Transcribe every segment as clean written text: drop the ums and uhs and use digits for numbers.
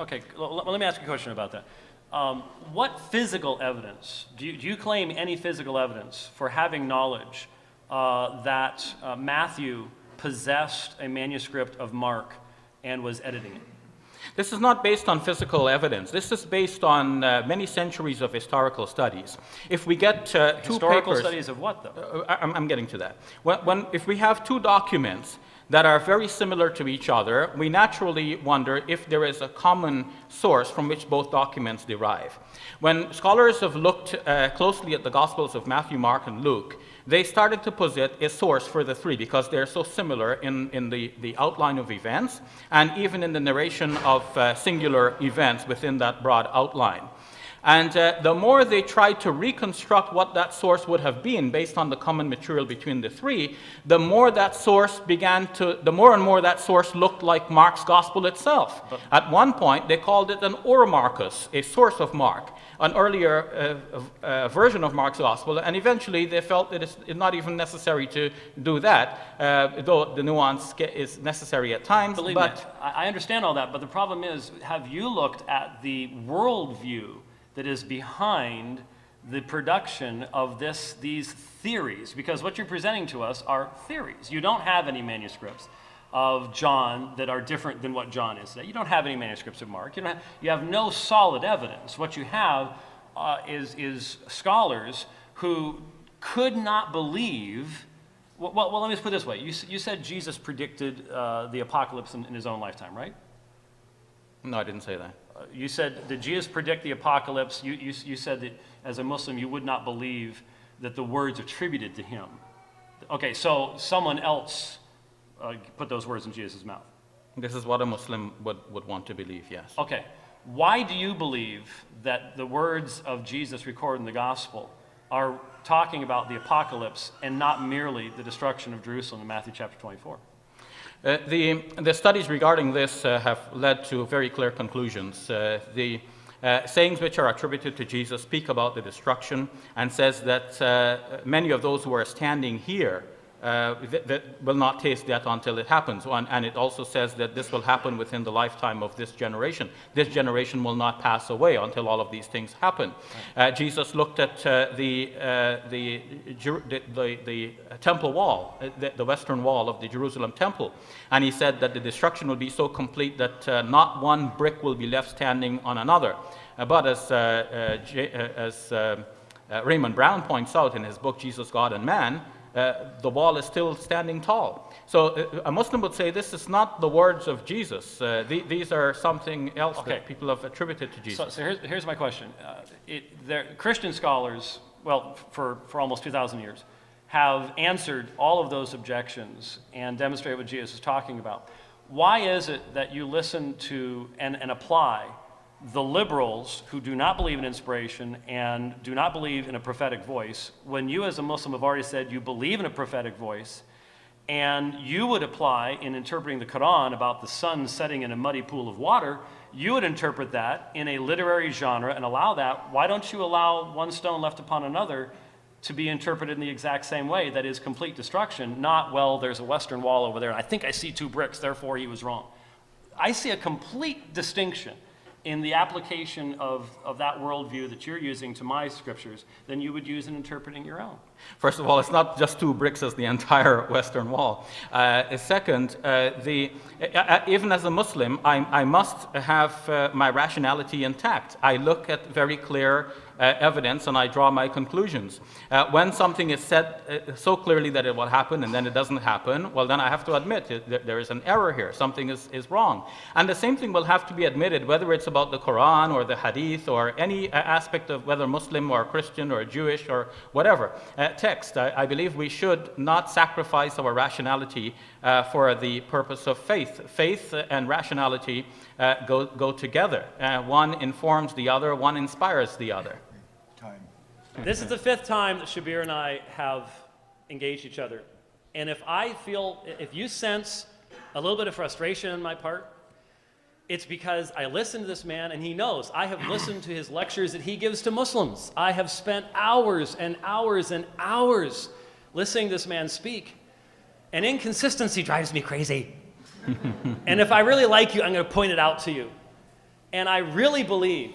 Okay, let me ask you a question about that. What physical evidence, do you claim any physical evidence for having knowledge that Matthew possessed a manuscript of Mark and was editing it? This is not based on physical evidence. This is based on many centuries of historical studies. If we get two Historical papers, studies of what, though? I'm getting to that. If we have two documents that are very similar to each other, we naturally wonder if there is a common source from which both documents derive. When scholars have looked closely at the Gospels of Matthew, Mark, and Luke, they started to posit a source for the three because they're so similar in the outline of events and even in the narration of singular events within that broad outline. And the more they tried to reconstruct what that source would have been based on the common material between the three, the more and more that source looked like Mark's gospel itself. At one point, they called it an Ormarchus, a source of Mark, an earlier version of Mark's gospel, and eventually they felt that it's not even necessary to do that, though the nuance is necessary at times. Believe me, I understand all that, but the problem is, have you looked at the worldview that is behind the production of these theories? Because what you're presenting to us are theories. You don't have any manuscripts of John that are different than what John is today. You don't have any manuscripts of Mark. You have no solid evidence. What you have is scholars who could not believe. Well, let me just put it this way. You said Jesus predicted the apocalypse in his own lifetime, right? No, I didn't say that. You said, did Jesus predict the apocalypse? You said that as a Muslim you would not believe that the words attributed to him. Okay, so someone else put those words in Jesus' mouth. This is what a Muslim would want to believe, yes. Okay, why do you believe that the words of Jesus recorded in the gospel are talking about the apocalypse and not merely the destruction of Jerusalem in Matthew chapter 24? The studies regarding this have led to very clear conclusions. The sayings which are attributed to Jesus speak about the destruction and says that many of those who are standing here that will not taste death until it happens. And it also says that this will happen within the lifetime of this generation. This generation will not pass away until all of these things happen. Jesus looked at the temple wall, the western wall of the Jerusalem temple, and he said that the destruction will be so complete that not one brick will be left standing on another. But as Raymond Brown points out in his book, Jesus, God, and Man, the wall is still standing tall. So a Muslim would say this is not the words of Jesus. These are something else that people have attributed to Jesus. So here's my question. Christian scholars, well, for almost 2,000 years, have answered all of those objections and demonstrated what Jesus is talking about. Why is it that you listen to and apply the liberals who do not believe in inspiration and do not believe in a prophetic voice, when you as a Muslim have already said you believe in a prophetic voice, and you would apply in interpreting the Quran about the sun setting in a muddy pool of water, you would interpret that in a literary genre and allow that? Why don't you allow one stone left upon another to be interpreted in the exact same way, that is complete destruction, not, well, there's a western wall over there, and I think I see two bricks, therefore he was wrong. I see a complete distinction in the application of that worldview that you're using to my scriptures than you would use in interpreting your own. First of all, it's not just two bricks as the entire Western Wall. Second, even as a Muslim, I must have my rationality intact. I look at very clear evidence and I draw my conclusions. When something is said so clearly that it will happen and then it doesn't happen, well, then I have to admit that there is an error here. Something is wrong. And the same thing will have to be admitted, whether it's about the Quran or the Hadith or any aspect of whether Muslim or Christian or Jewish or whatever text. I believe we should not sacrifice our rationality for the purpose of faith. Faith and rationality go together. One informs the other, one inspires the other. This is the fifth time that Shabir and I have engaged each other. And if you sense a little bit of frustration on my part, it's because I listen to this man and he knows I have listened to his lectures that he gives to Muslims. I have spent hours and hours and hours listening to this man speak. And inconsistency drives me crazy. And if I really like you, I'm going to point it out to you. And I really believe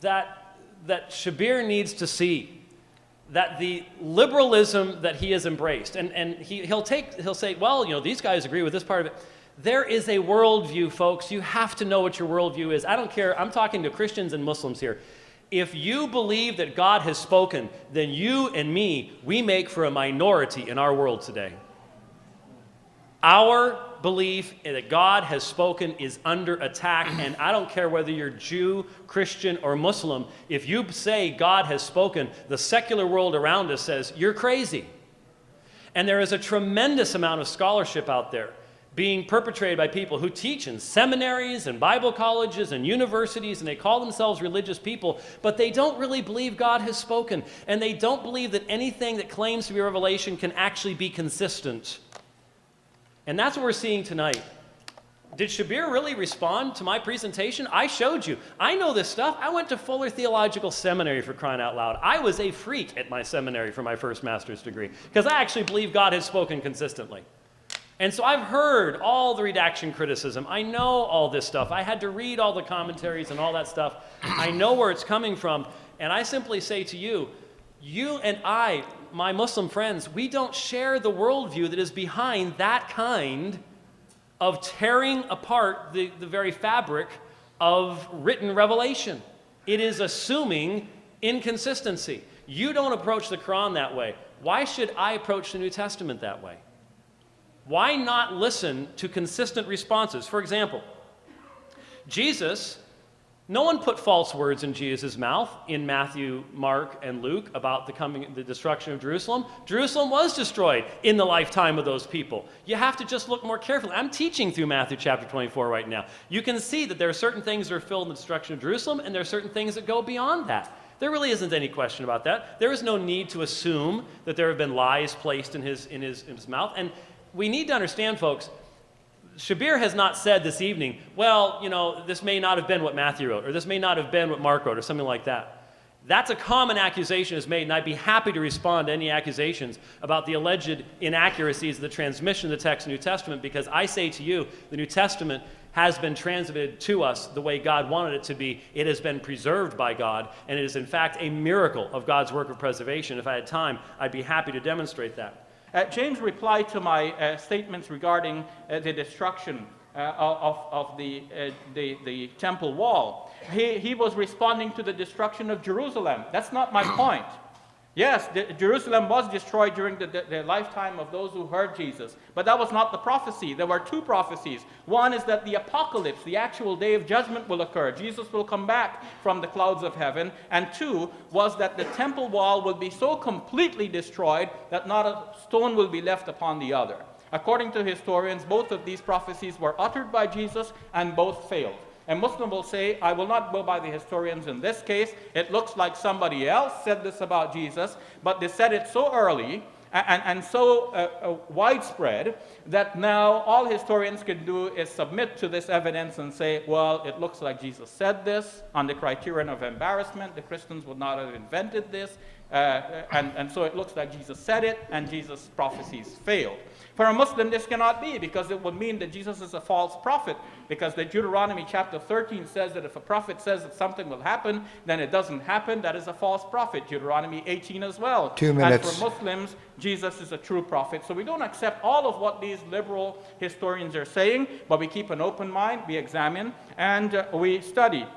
that Shabir needs to see that the liberalism that he has embraced, and he'll say, well, you know, these guys agree with this part of it. There is a worldview, folks. You have to know what your worldview is. I don't care. I'm talking to Christians and Muslims here. If you believe that God has spoken, then you and me, we make for a minority in our world today. Our belief that God has spoken is under attack, and I don't care whether you're Jew, Christian, or Muslim. If you say God has spoken, the secular world around us says you're crazy. And there is a tremendous amount of scholarship out there being perpetrated by people who teach in seminaries and Bible colleges and universities, and they call themselves religious people, but they don't really believe God has spoken, and they don't believe that anything that claims to be revelation can actually be consistent. And that's what we're seeing tonight. Did Shabir really respond to my presentation? I showed you. I know this stuff. I went to Fuller Theological Seminary, for crying out loud. I was a freak at my seminary for my first master's degree, because I actually believe God has spoken consistently. And so I've heard all the redaction criticism. I know all this stuff. I had to read all the commentaries and all that stuff. I know where it's coming from. And I simply say to you, you and I, my Muslim friends, we don't share the worldview that is behind that kind of tearing apart the very fabric of written revelation. It is assuming inconsistency. You don't approach the Quran that way. Why should I approach the New Testament that way? Why not listen to consistent responses? For example, Jesus, no one put false words in Jesus' mouth in Matthew, Mark, and Luke about the destruction of Jerusalem. Jerusalem was destroyed in the lifetime of those people. You have to just look more carefully. I'm teaching through Matthew chapter 24 right now. You can see that there are certain things that are filled in the destruction of Jerusalem, and there are certain things that go beyond that. There really isn't any question about that. There is no need to assume that there have been lies placed in his mouth. And we need to understand, folks, Shabir has not said this evening, well, you know, this may not have been what Matthew wrote, or this may not have been what Mark wrote, or something like that. That's a common accusation that's made, and I'd be happy to respond to any accusations about the alleged inaccuracies of the transmission of the text of the New Testament, because I say to you, the New Testament has been transmitted to us the way God wanted it to be. It has been preserved by God, and it is in fact a miracle of God's work of preservation. If I had time, I'd be happy to demonstrate that. James replied to my statements regarding the destruction of the temple wall. He was responding to the destruction of Jerusalem. That's not my point. Yes, Jerusalem was destroyed during the lifetime of those who heard Jesus, but that was not the prophecy. There were two prophecies. One is that the apocalypse, the actual day of judgment, will occur. Jesus will come back from the clouds of heaven. And two was that the temple wall will be so completely destroyed that not a stone will be left upon the other. According to historians, both of these prophecies were uttered by Jesus and both failed. A Muslim will say, I will not go by the historians in this case. It looks like somebody else said this about Jesus, but they said it so early and so widespread that now all historians can do is submit to this evidence and say, well, it looks like Jesus said this on the criterion of embarrassment. The Christians would not have invented this. And so it looks like Jesus said it, and Jesus' prophecies failed. For a Muslim, this cannot be, because it would mean that Jesus is a false prophet, because the Deuteronomy chapter 13 says that if a prophet says that something will happen, then it doesn't happen. That is a false prophet. Deuteronomy 18 as well. 2 minutes. As for Muslims, Jesus is a true prophet. So we don't accept all of what these liberal historians are saying, but we keep an open mind, we examine, and we study.